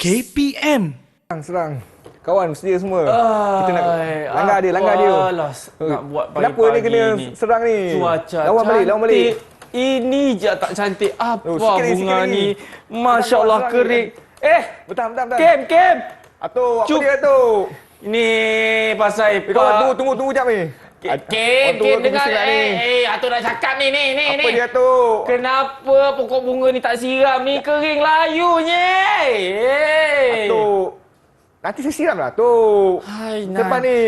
KPM. Serang. Kawan sedia semua. Kita nak langgar dia. Nak buat Kenapa dia kena serang ni? Cuaca lawan balik. Ini je tak cantik. Apa sikit bunga lagi. ni? Masya Allah kering. Bentar. Kem. Atuk, apa Cuk. dia tu? Ini pasal Kawan, tunggu jap ni. Kem dengar Atuk nak cakap ni. Apa dia tu? Kenapa pokok bunga ni tak siram ni? Kering layunya. Atuk. Nanti saya siram lah, Atuk. Hai, Cepat ni.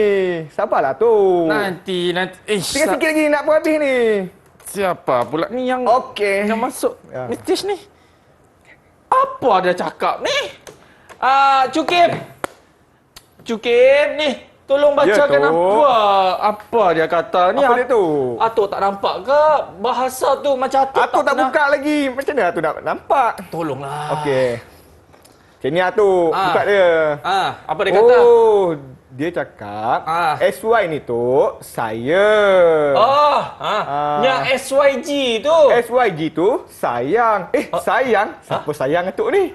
Sabarlah, Atuk. Nanti. Tinggal sikit lagi nak pun habis ni. Siapa pula ni yang Okey. yang masuk Ya. ni stage ni? Apa dia cakap ni? Cukim ni. Tolong bacakan Ya, Tok. apa dia kata ni. Apa dia tu? Atuk tak nampak ke bahasa tu macam Atuk Atuk tak buka lagi. Macam mana Atuk nak nampak? Tolonglah. Okey. Macam ni Atuk. Buka dia. Apa dia kata? Dia cakap Ah. SY ni tu saya. Yang SYG tu. SYG tu sayang. Sayang? Siapa sayang Atuk ni?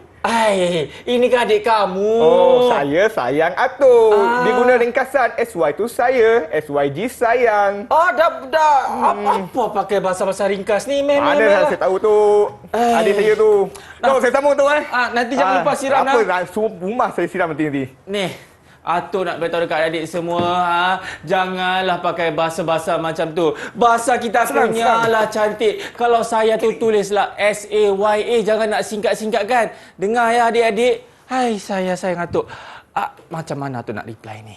Ini kan adik kamu. Saya sayang Atuk. Dia guna ringkasan SY tu saya, SYG sayang. Dah. Apa pakai bahasa-bahasa ringkas ni? Mana saya tahu tu. Adik saya tu. Saya sambung tu Nanti jangan lupa siram apa, semua rumah saya siram nanti. Ni, Atuk nak beritahu dekat adik semua, janganlah pakai bahasa-bahasa macam tu. Bahasa kita punyalah cantik. Kalau saya tu tulislah SAYA, jangan nak singkat-singkatkan. Dengar ya adik-adik. Hai, saya sayang Atuk. Macam mana Atuk nak reply ni?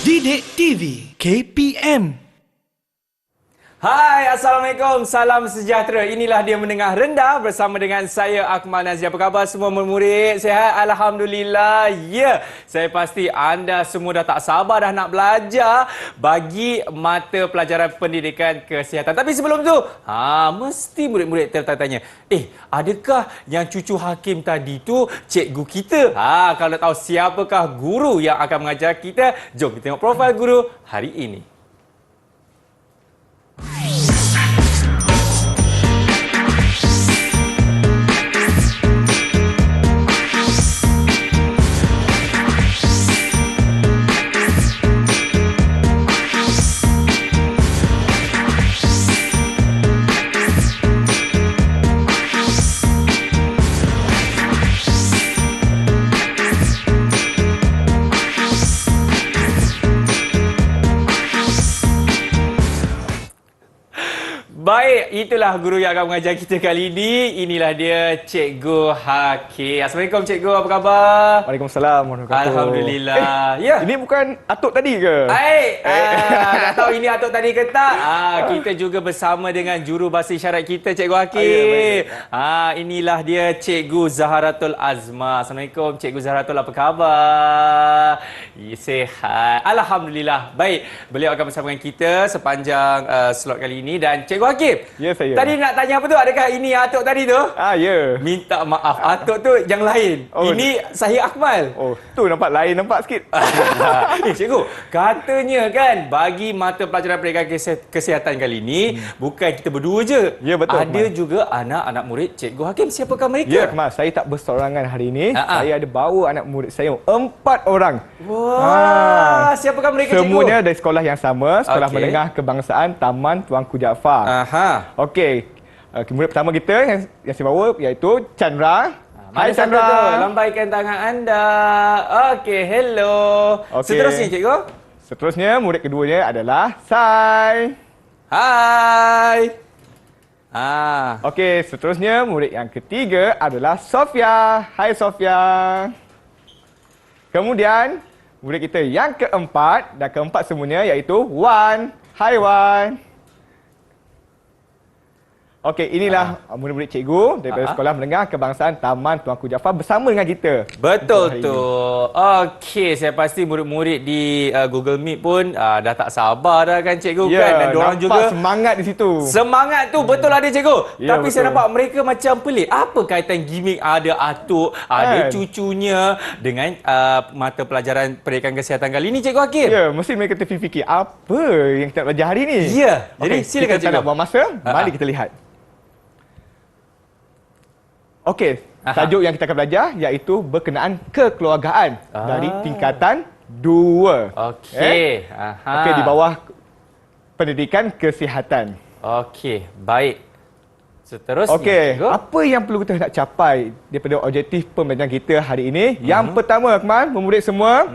Didik TV KPM. Hai, Assalamualaikum. Salam sejahtera. Inilah Dia Mendengar Rendah bersama dengan saya, Akmal Nazir. Apa khabar semua murid? Sihat? Alhamdulillah. Ya, saya pasti anda semua dah tak sabar dah nak belajar bagi mata pelajaran pendidikan kesihatan. Tapi sebelum tu, mesti murid-murid tertanya-tanya, adakah yang cucu Hakim tadi tu cikgu kita? Kalau nak tahu siapakah guru yang akan mengajar kita, jom kita tengok profil guru hari ini. Baik, itulah guru yang akan mengajar kita kali ini. Inilah dia Cikgu Hakim. Assalamualaikum Cikgu, apa khabar? Waalaikumsalam warahmatullahi wabarakatuh. Alhamdulillah. Ya. Ini bukan Atuk tadi ke? Tak tahu ini Atuk tadi ke tak? Kita juga bersama dengan juru bahasa isyarat kita, Cikgu Hakim. Inilah dia Cikgu Zaharatul Azma. Assalamualaikum Cikgu Zaharatul, apa khabar? Sihat. Alhamdulillah. Baik, beliau akan bersama dengan kita sepanjang slot kali ini. Dan Cikgu Hakim, Ya, saya. tadi nak tanya apa tu? Adakah ini Atuk tadi tu? Ya. Minta maaf, Atuk tu yang lain. Ini saya Akmal. Tu nampak lain sikit. Cikgu, katanya kan bagi mata pelajaran pendidikan kesihatan kali ini, bukan kita berdua je. Ya, betul, Ada juga anak-anak murid Cikgu Hakim. Siapakah mereka? Ya, Mas. Saya tak bersorangan hari ini. Saya ada bawa anak murid saya 4 orang. Wah, siapakah mereka, Cikgu? Semuanya dari sekolah yang sama, Sekolah Okey. Menengah Kebangsaan Taman Tuanku Jaafar. Okey. Murid pertama kita yang saya bawa iaitu Chandra. Hai Chandra. Lambaikan tangan anda. Okey, hello. Okey. Seterusnya, Cikgu. Seterusnya, murid keduanya adalah Sai. Hai. Okey, seterusnya murid yang ketiga adalah Sofia. Hai Sofia. Kemudian, murid kita yang keempat dan keempat semuanya iaitu Wan. Hai Wan. Okey, inilah murid-murid cikgu daripada Sekolah Menengah Kebangsaan Taman Tuanku Jaafar bersama dengan kita. Betul tu. Okey, saya pasti murid-murid di Google Meet pun dah tak sabar dah kan cikgu kan. Dan diorang juga semangat di situ. Semangat tu betul ada cikgu. Ya, Tapi betul. saya nampak mereka macam pelik. Apa kaitan gimmick ada atuk, ada cucunya dengan mata pelajaran pendidikan kesihatan kali ini cikgu Hakim? Ya, mesti mereka terfikir apa yang kita nak belajar hari ni. Ya, jadi Okey, silakan kita tak cikgu. nak buang masa, mari kita lihat. Okey, tajuk yang kita akan belajar iaitu berkenaan kekeluargaan dari tingkatan 2. Okey. Okey, di bawah pendidikan kesihatan. Okey, baik. Seterusnya. Okey, cikgu. apa yang perlu kita nak capai daripada objektif pembelajaran kita hari ini? Yang pertama, Akmal, murid semua,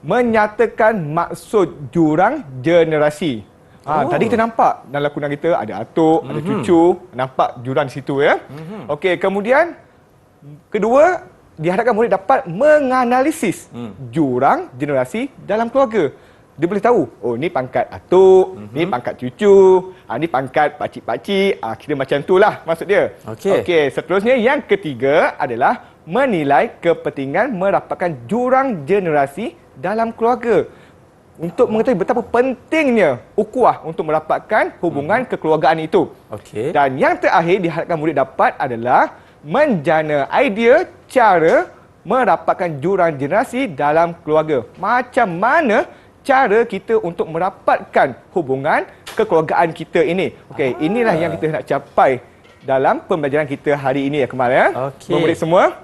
menyatakan maksud jurang generasi. Tadi kita nampak dalam lakonan kita ada atuk, ada cucu, nampak jurang di situ ya. Okey, kemudian kedua, diharapkan murid dapat menganalisis jurang generasi dalam keluarga. Dia boleh tahu, oh ni pangkat atuk, ni pangkat cucu, ni pangkat pakcik-pakcik, kira macam itulah maksud dia. Okey, seterusnya yang ketiga adalah menilai kepentingan merapatkan jurang generasi dalam keluarga. Untuk mengetahui betapa pentingnya ukhuwah untuk merapatkan hubungan kekeluargaan itu. Okey. Dan yang terakhir diharapkan murid dapat adalah menjana idea cara merapatkan jurang generasi dalam keluarga. Macam mana cara kita untuk merapatkan hubungan kekeluargaan kita ini. Okey, inilah yang kita nak capai dalam pembelajaran kita hari ini ya Kamal ya. Murid semua.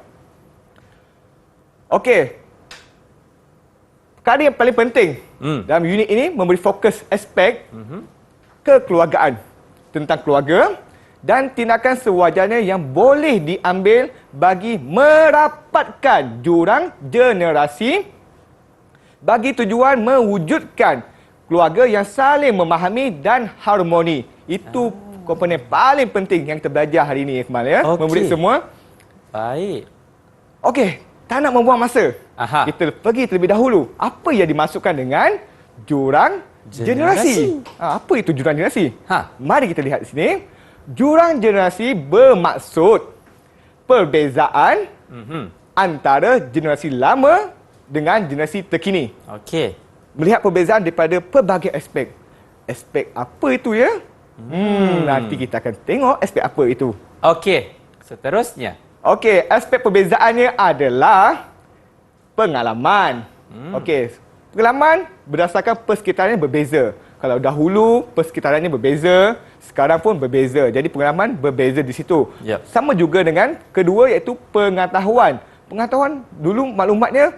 Okey. Perkara yang paling penting dalam unit ini memberi fokus aspek kekeluargaan, tentang keluarga dan tindakan sewajarnya yang boleh diambil bagi merapatkan jurang generasi bagi tujuan mewujudkan keluarga yang saling memahami dan harmoni. Itu komponen paling penting yang kita belajar hari ini Akmal ya, murid semua. Baik. Okey, tak nak membuang masa. Kita pergi terlebih dahulu. Apa yang dimasukkan dengan jurang generasi? Apa itu jurang generasi? Mari kita lihat di sini. Jurang generasi bermaksud perbezaan antara generasi lama dengan generasi terkini. Okey. Melihat perbezaan daripada pelbagai aspek. Aspek apa itu ya? Nanti kita akan tengok aspek apa itu. Okey. Seterusnya. Okey, aspek perbezaannya adalah pengalaman. Okey, pengalaman berdasarkan persekitarannya berbeza. Kalau dahulu persekitarannya berbeza, sekarang pun berbeza. Jadi pengalaman berbeza di situ. Sama juga dengan kedua iaitu pengetahuan. Pengetahuan dulu maklumatnya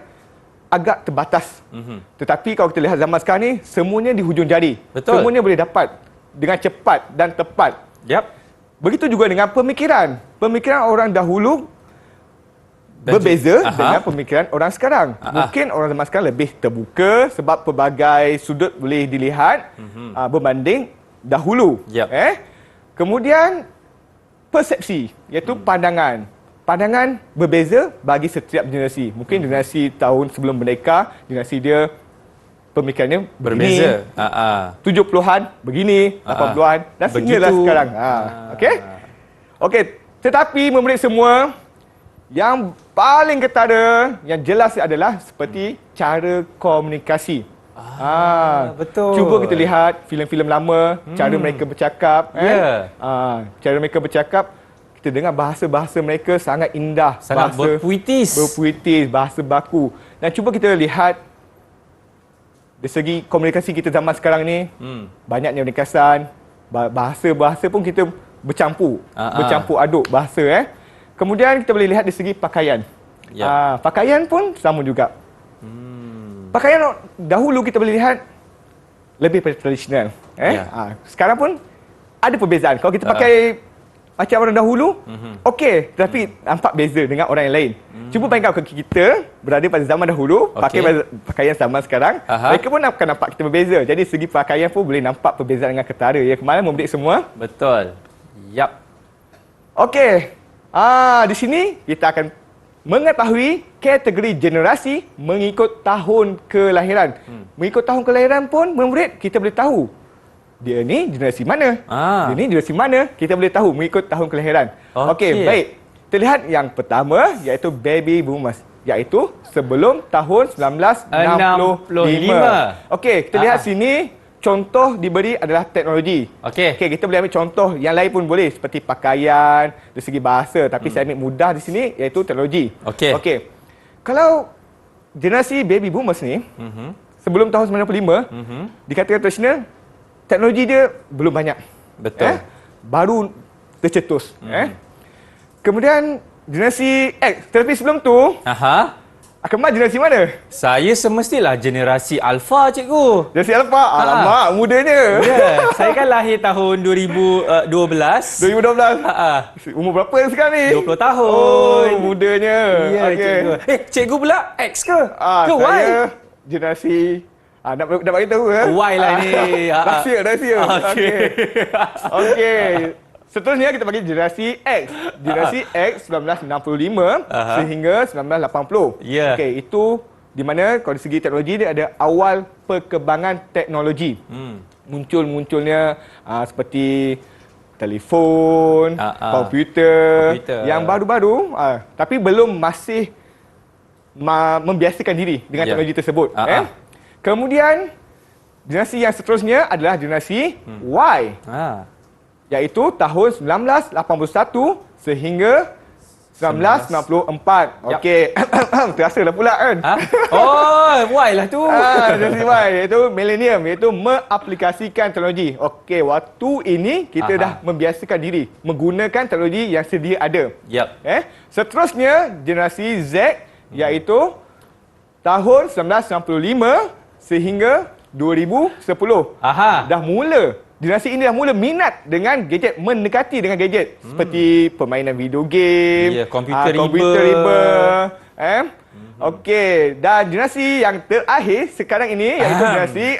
agak terbatas. Tetapi kalau kita lihat zaman sekarang ni, semuanya di hujung jari. Semuanya boleh dapat dengan cepat dan tepat. Begitu juga dengan pemikiran. Pemikiran orang dahulu berbeza dengan pemikiran orang sekarang. Mungkin orang zaman sekarang lebih terbuka sebab pelbagai sudut boleh dilihat berbanding dahulu. Kemudian persepsi iaitu pandangan. Pandangan berbeza bagi setiap generasi. Mungkin generasi tahun sebelum merdeka, generasi dia pemikirannya berbeza. 70-an begini, 80-an dan sehinggalah sekarang. Okey. Okey, tetapi murid semua, yang paling ketara, yang jelas adalah seperti cara komunikasi. Betul. Cuba kita lihat filem-filem lama, cara mereka bercakap. Cara mereka bercakap, kita dengar bahasa-bahasa mereka sangat indah. Sangat bahasa berpuitis. bahasa baku. Dan cuba kita lihat dari segi komunikasi kita zaman sekarang ni, banyaknya ringkasan, bahasa-bahasa pun kita bercampur aduk bahasa. Kemudian kita boleh lihat dari segi pakaian. Pakaian pun sama juga. Pakaian dahulu kita boleh lihat lebih tradisional. Sekarang pun ada perbezaan. Kalau kita pakai macam orang dahulu, okey, tapi nampak beza dengan orang yang lain. Cuba bayangkan kalau kita berada pada zaman dahulu, pakai pakaian zaman sekarang, mereka pun akan nampak kita berbeza. Jadi segi pakaian pun boleh nampak perbezaan dengan ketara ya kemarin murid semua. Betul. Okey. Di sini kita akan mengetahui kategori generasi mengikut tahun kelahiran. Mengikut tahun kelahiran pun murid kita boleh tahu dia ni generasi mana? Ah. Dia ni generasi mana? Kita boleh tahu mengikut tahun kelahiran. Okey, baik. Kita lihat yang pertama iaitu baby boomers, iaitu sebelum tahun 1965. Okey, kita lihat sini contoh diberi adalah teknologi. Okey. Okey, kita boleh ambil contoh yang lain pun boleh seperti pakaian, dari segi bahasa, tapi saya ambil mudah di sini iaitu teknologi. Okey. Okey. Kalau generasi baby boomers ni sebelum tahun 95 dikatakan tradisional, teknologi dia belum banyak. Betul. Baru tercetus. Kemudian generasi X, tetapi sebelum tu Aha. Akmal generasi mana? Saya semestilah generasi Alpha, cikgu. Generasi Alpha. Alamak, mudanya. Ya, saya kan lahir tahun 2012. 2012. Umur berapa sekarang ni? 20 tahun. Oh, mudanya. Ya, Okey. cikgu. Cikgu pula X ke? Ke Y? Saya generasi nak bagi tahu ke? Y lah ni. Rahsia. Okey. Okey. Seterusnya kita bagi generasi X. Generasi X 1965 sehingga 1980. Ya. Okey, itu di mana kalau dari segi teknologi dia ada awal perkembangan teknologi. Munculnya seperti telefon, komputer yang baru-baru tapi belum masih membiasakan diri dengan teknologi tersebut. Kemudian generasi yang seterusnya adalah generasi Y. Iaitu tahun 1981 sehingga 1994. Okey. Terasa dah pula kan? Oh, Y lah tu. Generasi Y iaitu millennium, iaitu mengaplikasikan teknologi. Okey, waktu ini kita dah membiasakan diri menggunakan teknologi yang sedia ada. Yep. Seterusnya generasi Z iaitu tahun 1965 sehingga 2010. Dah mula. Generasi ini dah mula minat dengan gadget, mendekati dengan gadget seperti permainan video game, komputer riba. Okey, dan generasi yang terakhir sekarang ini iaitu generasi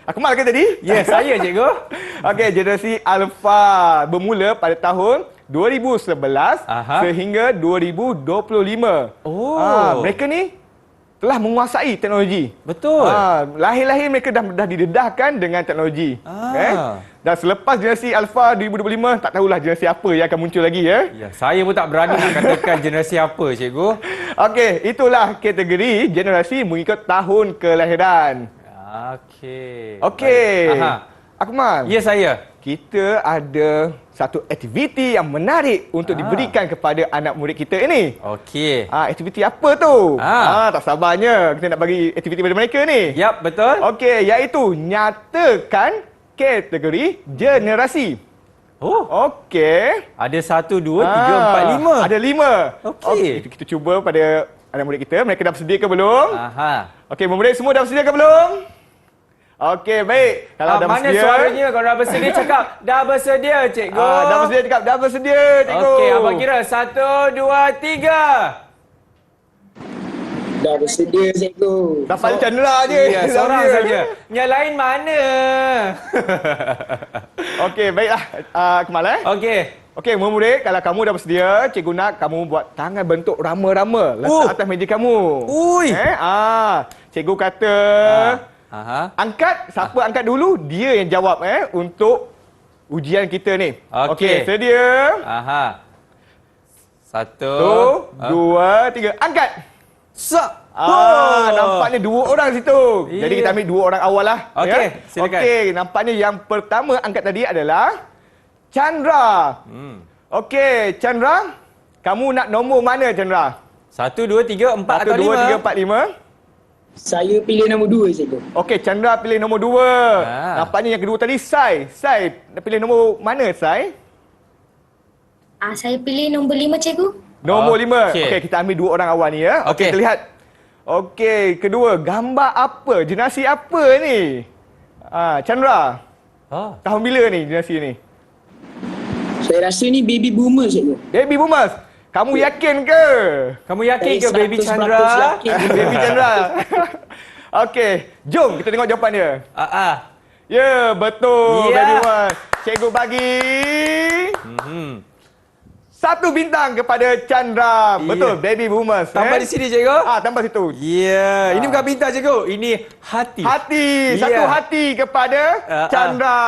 Akmal ke tadi? Ya, saya cikgu. Okey, generasi Alpha bermula pada tahun 2011 sehingga 2025. Mereka ni telah menguasai teknologi. Betul. Lahir-lahir mereka dah didedahkan dengan teknologi. Dan selepas generasi Alpha 2025, tak tahulah generasi apa yang akan muncul lagi ya. Ya, saya pun tak berani katakan generasi apa, cikgu. Okey, itulah kategori generasi mengikut tahun kelahiran. Okey. Akmal. Ya, saya. Kita ada satu aktiviti yang menarik untuk diberikan kepada anak murid kita ini. Okey. Aktiviti apa tu? Tak sabarnya kita nak bagi aktiviti pada mereka ni. Yap, betul. Okey, iaitu nyatakan kategori generasi. Okey. Ada 1, 2, 3, 4, 5. Ada 5. Okey. Kita cuba pada anak murid kita. Mereka dah bersedia ke belum? Okey, murid semua dah bersedia ke belum? Okey, baik. Kalau dah mana bersedia. suaranya? Kalau dah bersedia cakap, dah bersedia, cikgu. Dah bersedia cakap, dah bersedia, cikgu. Okey, abang kira 1, 2, 3. Dah bersedia, cikgu. Dah paling Chandra je. Ya, seorang saja. Yang lain mana? Okey, baiklah. Akmal Okey, murid, kalau kamu dah bersedia, cikgu nak kamu buat tangan bentuk rama-rama letak atas meja kamu. Cikgu kata angkat, siapa angkat dulu, dia yang jawab untuk ujian kita ni. Okey, sedia? 1, 2, 3, angkat. Nampaknya 2 orang situ. Jadi kita ambil 2 orang awal lah. Okey, silakan. Okey, nampaknya yang pertama angkat tadi adalah Chandra. Okey, Chandra, kamu nak nombor mana, Chandra? 1, 2, 3, 4 atau 1, 2, 3, 5? 4, 5. Saya pilih nombor 2, cikgu. Okey, Chandra pilih nombor 2. Nampaknya yang kedua tadi Sai. Sai, nak pilih nombor mana, Sai? Saya pilih nombor 5, cikgu. Nombor 5. Okey, kita ambil 2 orang awal ni ya. Okey, kita lihat. Okey, kedua, gambar apa? Generasi apa ni? Chandra. Tahun bila ni generasi ni? Saya rasa ni baby boomer, cikgu. Baby boomers. Kamu yakin ke? Kamu yakin ke, Saya Baby 100% Chandra? yakin. Baby Chandra. Okey, jom kita tengok jawapan dia. Ya, betul. Ya. Baby boomers. Cikgu bagi 1 bintang kepada Chandra. Betul, baby boomers. Tambah di sini, cikgu. Tambah situ. Ya, ini bukan bintang, cikgu. Ini hati. Hati, Ya. 1 hati kepada Chandra.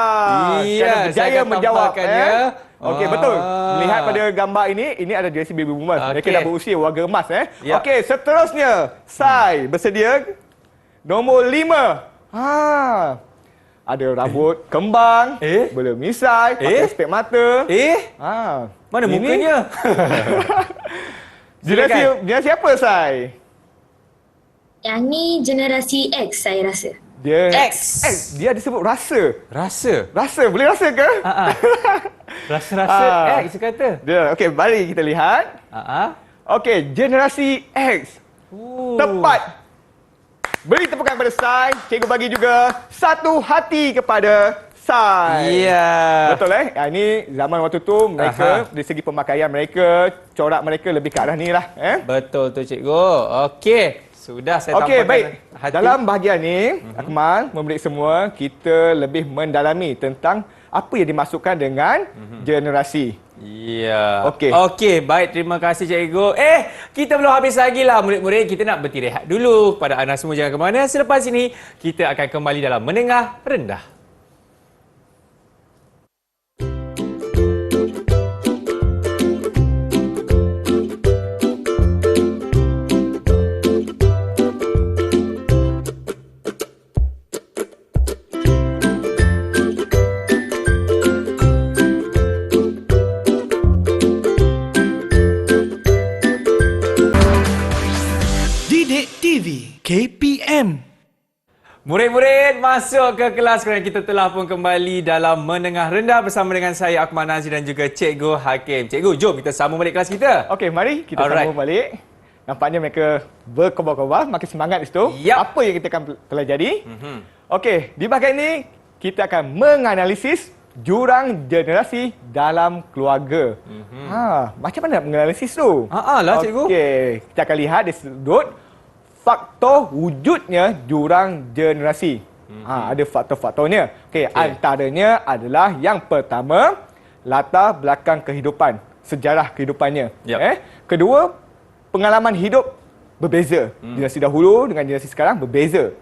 Iya, Kerana saya berjaya akan menjawab. tambahkannya. Okey, betul. Melihat pada gambar ini adalah generasi baby boomers. Mereka Okey. dah berusia warga emas. Ya. Okey, seterusnya. Sai, bersedia? Nombor 5. Ada rambut kembang, bermisai, pakai spek mata. Mana Ini- mukanya? Generasi apa, Sai? Yang ni generasi X saya rasa. Dia X. Dia disebut rasa. Rasa. Rasa, boleh rasa ke? Rasa-rasa X kata. Dia, okey, mari kita lihat. Okey, generasi X. Tepat. Beri tepukan kepada Sai. Cikgu bagi juga 1 hati kepada Sai. Ya. Betul Ini zaman waktu tu mereka dari segi pemakaian mereka, corak mereka lebih ke arah ni lah. Betul tu, cikgu. Okey. Sudah saya Okey, tampakkan baik. hati. Dalam bahagian ni, Akmal, memberi semua, kita lebih mendalami tentang apa yang dimasukkan dengan generasi. Ya. Okey. Okey, baik. Terima kasih, cikgu. Kita belum habis lagi lah, murid-murid. Kita nak berhenti rehat dulu. Kepada anda semua jangan ke mana. Selepas ini, kita akan kembali dalam Menengah Rendah. Didik TV KPM. Murid-murid masuk ke kelas kerana kita telah pun kembali dalam Menengah Rendah bersama dengan saya Akmal Nazir dan juga Cikgu Hakim. Cikgu, jom kita sambung balik kelas kita. Okey, mari kita Alright. sambung balik. Nampaknya mereka berkobar-kobar, makin semangat di situ. Yap. Apa yang kita akan pelajari? Okey, di bahagian ini kita akan menganalisis jurang generasi dalam keluarga. Macam mana nak menganalisis tu? lah, cikgu. Okey, kita akan lihat dari sudut faktor wujudnya jurang generasi. Ada faktor-faktornya. Okey, antaranya adalah yang pertama, latar belakang kehidupan, sejarah kehidupannya. Yap. Kedua, pengalaman hidup berbeza. Generasi dahulu dengan generasi sekarang berbeza.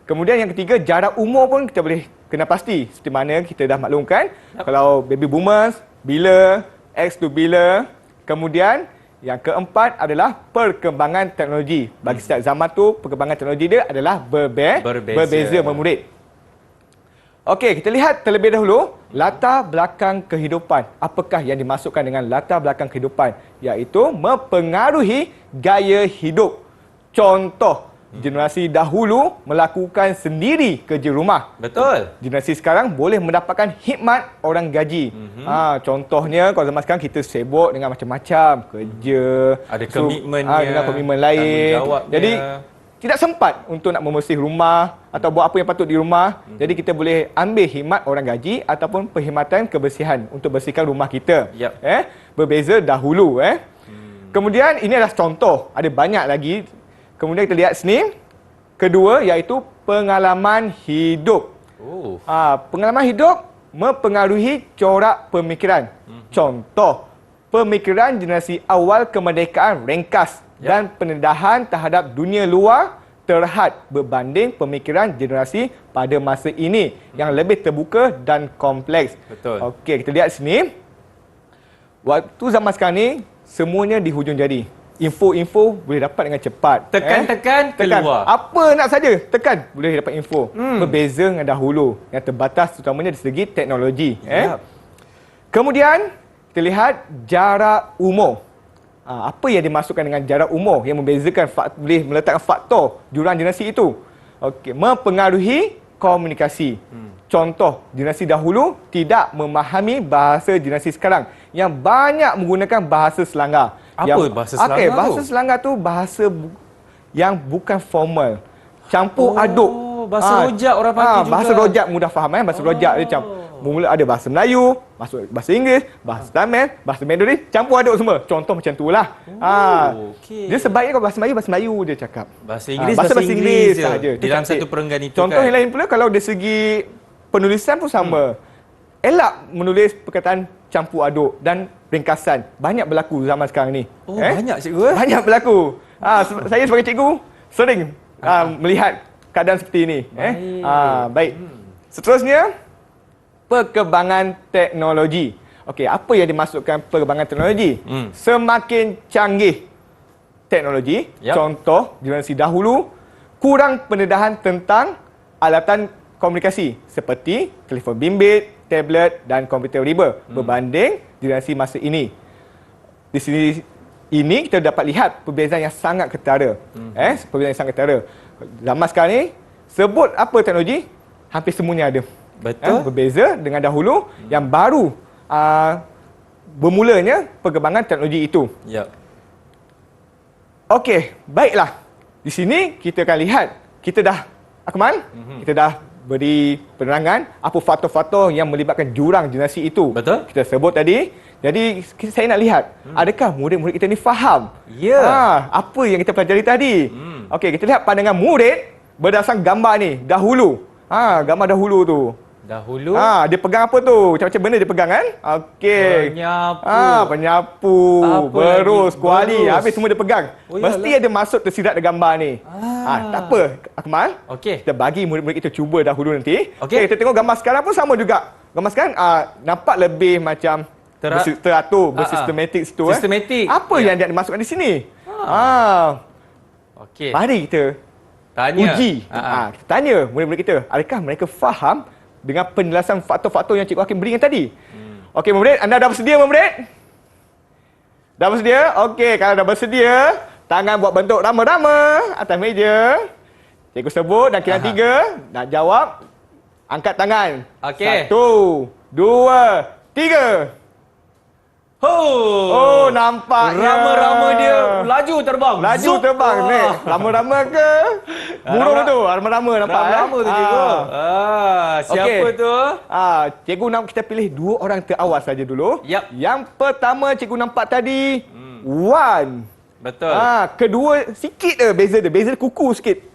Kemudian yang ketiga, jarak umur pun kita boleh kena pasti. Seperti mana kita dah maklumkan, kalau baby boomers, bila, X tu bila. Kemudian yang keempat adalah perkembangan teknologi. Bagi setiap zaman tu, perkembangan teknologi dia adalah berbeza memurid. Okey, kita lihat terlebih dahulu latar belakang kehidupan. Apakah yang dimasukkan dengan latar belakang kehidupan? Iaitu mempengaruhi gaya hidup. Contoh, generasi dahulu melakukan sendiri kerja rumah. Betul. Generasi sekarang boleh mendapatkan khidmat orang gaji. Contohnya kalau zaman sekarang kita sibuk dengan macam-macam kerja, Ada komitmennya, dengan komitmen lain. tanggungjawabnya. Jadi tidak sempat untuk nak membersih rumah atau buat apa yang patut di rumah. Jadi kita boleh ambil khidmat orang gaji ataupun perkhidmatan kebersihan untuk bersihkan rumah kita. Yap. Berbeza dahulu. Kemudian ini adalah contoh. Ada banyak lagi. Kemudian kita lihat sini. Kedua iaitu pengalaman hidup. Pengalaman hidup mempengaruhi corak pemikiran. Contoh, pemikiran generasi awal kemerdekaan ringkas dan pendedahan terhadap dunia luar terhad berbanding pemikiran generasi pada masa ini yang lebih terbuka dan kompleks. Betul. Okey, kita lihat sini. Waktu zaman sekarang ni semuanya di hujung jari. Info-info boleh dapat dengan cepat. Tekan-tekan keluar. Apa nak saja, tekan boleh dapat info. Berbeza dengan dahulu yang terbatas terutamanya dari segi teknologi. Kemudian kita lihat jarak umur. Apa yang dimasukkan dengan jarak umur yang membezakan boleh meletakkan faktor jurang generasi itu. Okey, mempengaruhi komunikasi. Contoh, generasi dahulu tidak memahami bahasa generasi sekarang yang banyak menggunakan bahasa selanggar. Apa bahasa selanggar Okey, tu? bahasa selanggar tu bahasa yang bukan formal. Campur aduk. Bahasa rojak orang panggil juga. Bahasa rojak mudah faham Bahasa rojak dia mula ada bahasa Melayu, masuk bahasa Inggeris, bahasa Tamil, bahasa Mandarin, campur aduk semua. Contoh macam itulah. Okey. Dia sebaiknya kalau bahasa Melayu dia cakap. Bahasa Inggeris, bahasa Inggeris je. sahaja. Itu Dalam cantik. satu perenggan itu Contoh kan. yang lain pula kalau dari segi penulisan pun sama. Elak menulis perkataan campur aduk dan ringkasan. Banyak berlaku zaman sekarang ni. Oh, banyak cikgu. Banyak berlaku. Saya sebagai cikgu sering melihat keadaan seperti ini. Baik. Seterusnya, perkembangan teknologi. Okey, apa yang dimaksudkan perkembangan teknologi? Semakin canggih teknologi, contoh generasi dahulu kurang pendedahan tentang alatan komunikasi seperti telefon bimbit, tablet dan komputer riba berbanding generasi masa ini. Di sini ini kita dapat lihat perbezaan yang sangat ketara. Perbezaan yang sangat ketara. Zaman sekarang ni sebut apa teknologi, hampir semuanya ada. Betul. Berbeza dengan dahulu yang baru bermulanya perkembangan teknologi itu. Ya. Okey, baiklah. Di sini kita akan lihat, kita dah Akmal, kita dah beri penerangan apa faktor-faktor yang melibatkan jurang generasi itu. Betul. Kita sebut tadi. Jadi saya nak lihat, adakah murid-murid kita ni faham? Ya. Apa yang kita pelajari tadi? Okey, kita lihat pandangan murid berdasarkan gambar ni dahulu. Gambar dahulu tu. Dahulu dia pegang apa tu? Macam-macam benda dia pegang kan? Okey. penyapu. Penyapu, Apa berus, lagi? kuali, Berus. habis semua dia pegang. Oh, Mesti iyalah. ada maksud tersirat dalam gambar ni. Tak apa, Akmal. Okey. Kita bagi murid-murid kita cuba dahulu nanti. Okey. Kita tengok gambar sekarang pun sama juga. Gambar sekarang nampak lebih macam teratur, bersistematik situ. Sistematik. Apa yang dia dimasukkan di sini? Okey. Mari kita Tanya. uji. Kita tanya murid-murid kita, adakah mereka faham dengan penjelasan faktor-faktor yang Cikgu Hakim berikan tadi? Okey, murid, anda dah bersedia, murid? Dah bersedia? Okey, kalau dah bersedia, tangan buat bentuk rama-rama atas meja. Cikgu sebut dan kira 3, nak jawab, angkat tangan. Okey. 1, 2, 3. Oh, nampaknya. Rama-rama dia laju terbang. Laju Zup. terbang ni. Rama-rama ke? Burung tu. Rama-rama nampak. Rama-rama tu cikgu. Siapa Okey. tu? Cikgu nak kita pilih 2 orang terawal saja dulu. Yap. Yang pertama cikgu nampak tadi Wan. Betul. Kedua sikit je beza dia. Beza dia kuku sikit.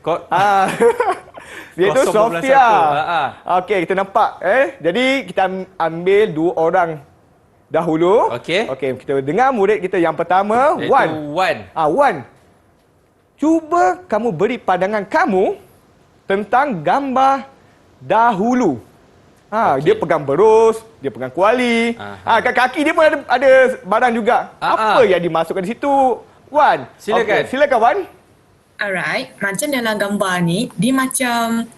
Iaitu 0.1. Sofia. Okey, kita nampak Jadi kita ambil 2 orang dahulu. Okey. Okey, kita dengar murid kita yang pertama, Iaitu Wan. Wan. Wan, cuba kamu beri pandangan kamu tentang gambar dahulu. Dia pegang berus, dia pegang kuali. Kat kaki dia pun ada barang juga. Apa yang dimasukkan di situ, Wan? Silakan. Okay, silakan, Wan. Alright, macam dalam gambar ni, dia macam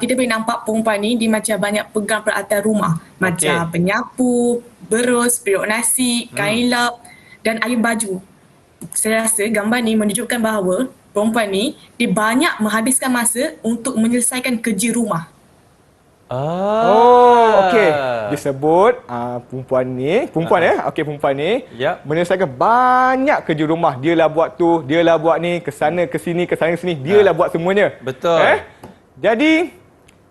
kita boleh nampak perempuan ni dia macam banyak pegang peralatan rumah. Macam penyapu, berus, periuk nasi, kain lap dan air baju. Saya rasa gambar ni menunjukkan bahawa perempuan ni dia banyak menghabiskan masa untuk menyelesaikan kerja rumah. Okey. Disebut perempuan ni, perempuan ni menyelesaikan banyak kerja rumah. Dialah buat tu, dialah buat ni, ke sana ke sini, ke sana ke sini, dialah buat semuanya. Betul. Jadi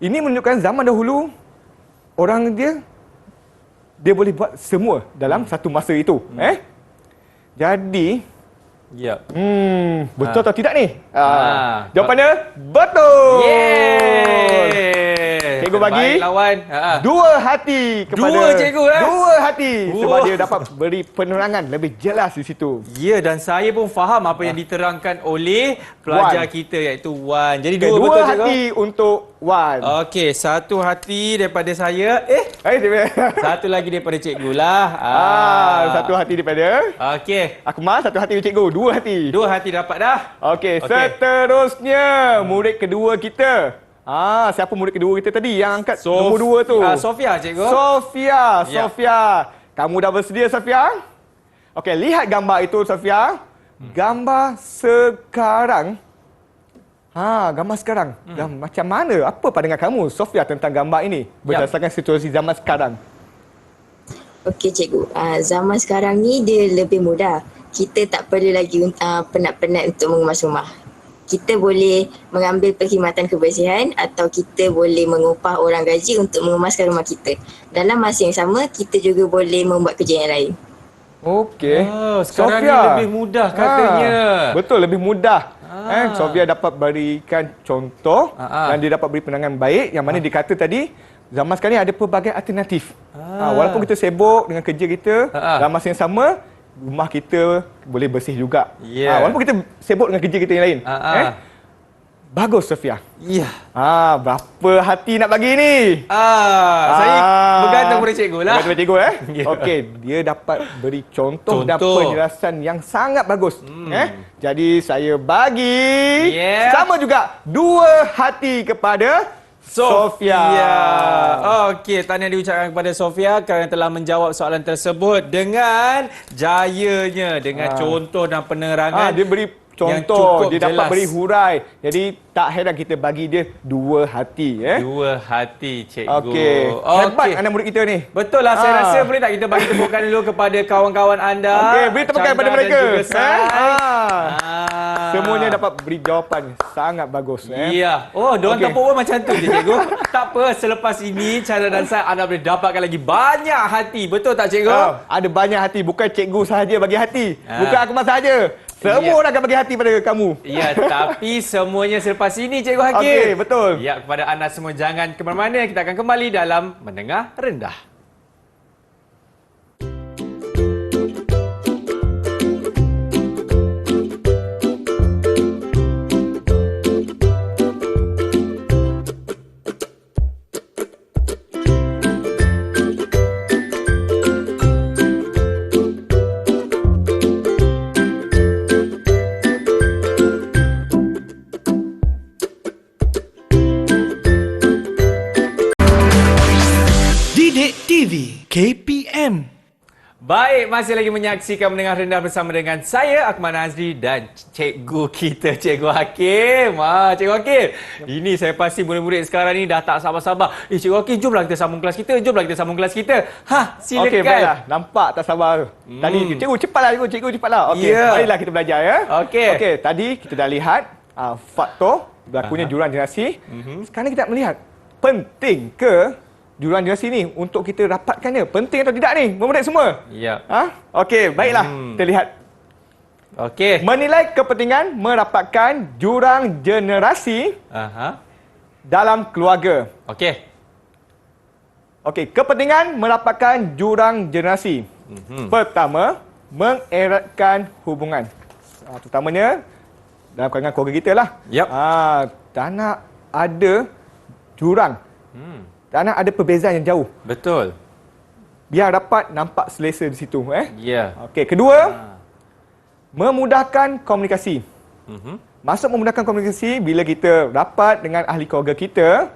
ini menunjukkan zaman dahulu orang dia boleh buat semua dalam satu masa itu. Jadi betul atau tidak ni? Jawapannya betul. Cikgu bagi lawan 2 hati kepada 2 cikgu 2 hati sebab dia dapat beri penerangan lebih jelas di situ. Ya, dan saya pun faham apa yang diterangkan oleh pelajar kita iaitu Wan. Jadi 2 2 betul cikgu. hati untuk Wan. Okey, 1 hati daripada saya. Satu lagi daripada cikgu lah. 1 hati daripada Okey. Akmal, 1 hati dari cikgu, 2 hati. 2 hati dapat dah. Okey, seterusnya murid kedua kita. Siapa murid kedua kita tadi yang angkat nombor 2 tu? Sofia, cikgu. Sofia. Kamu dah bersedia, Sofia? Okey, lihat gambar itu, Sofia. Gambar sekarang. Gambar sekarang. Macam mana? Apa pandangan kamu, Sofia, tentang gambar ini berdasarkan situasi zaman sekarang? Okey cikgu, zaman sekarang ni dia lebih mudah. Kita tak perlu lagi penat-penat untuk mengemas rumah. Kita boleh mengambil perkhidmatan kebersihan atau kita boleh mengupah orang gaji untuk mengemaskan rumah kita. Dalam masa yang sama, kita juga boleh membuat kerja yang lain. Okey. Sekarang ni lebih mudah katanya. Betul, lebih mudah. Sofia dapat berikan contoh dan dia dapat beri pandangan baik yang mana dia kata tadi zaman sekarang ni ada pelbagai alternatif. Walaupun kita sibuk dengan kerja kita, dalam masa yang sama, rumah kita boleh bersih juga. Walaupun kita sibuk dengan kerja kita yang lain. Bagus, Sofia. Ya. Berapa hati nak bagi ni? Saya bergantung pada cikgu lah. Bergantung pada cikgu Okey, dia dapat beri contoh dan penjelasan yang sangat bagus. Jadi saya bagi sama juga 2 hati kepada Sofia. Okey, tahniah diucapkan kepada Sofia kerana telah menjawab soalan tersebut dengan jayanya, dengan contoh dan penerangan. Dia beri contoh, dia dapat beri hurai. Jadi tak heran kita bagi dia 2 hati. 2 hati, cikgu. Okey. Hebat anak murid kita ni. Betul lah, saya rasa boleh tak kita bagi tepukan dulu kepada kawan-kawan anda. Okey, beri tepukan Chandra kepada mereka. dan juga Sai. Semuanya dapat beri jawapan sangat bagus. Ya. Diorang tepuk pun macam tu je, cikgu. Tak apa, selepas ini Chandra dan Sai anda boleh dapatkan lagi banyak hati. Betul tak, cikgu? Ada banyak hati, bukan cikgu sahaja bagi hati. Bukan Akmal sahaja. Semua orang akan bagi hati pada kamu. Ya, tapi semuanya selepas ini, Cikgu Hakim. Okey, betul. Ya, kepada anda semua jangan ke mana-mana. Kita akan kembali dalam Menengah Rendah. Didik TV KPM. Baik, masih lagi menyaksikan Menengah Rendah bersama dengan saya, Akmal Nazri dan cikgu kita, Cikgu Hakim. Cikgu Hakim, ini saya pasti murid-murid sekarang ni dah tak sabar-sabar. Cikgu Hakim, jomlah kita sambung kelas kita. Silakan. Okey, baiklah. Nampak tak sabar. Tadi, cikgu cepatlah, cikgu cepatlah. Okey, marilah kita belajar ya. Okey, tadi kita dah lihat faktor berlakunya jurang generasi. Sekarang kita nak melihat penting ke jurang generasi ni untuk kita rapatkannya. Penting atau tidak ni, murid semua? Ya. Okey, baiklah. Kita lihat. Okey. Menilai kepentingan merapatkan jurang generasi dalam keluarga. Okey, kepentingan merapatkan jurang generasi. Pertama, mengeratkan hubungan. Terutamanya dalam kalangan keluarga kita lah. Tak nak ada jurang. Tak nak ada perbezaan yang jauh. Betul. Biar dapat nampak selesa di situ. Ya. Okey, kedua, memudahkan komunikasi. Maksud memudahkan komunikasi, bila kita rapat dengan ahli keluarga kita,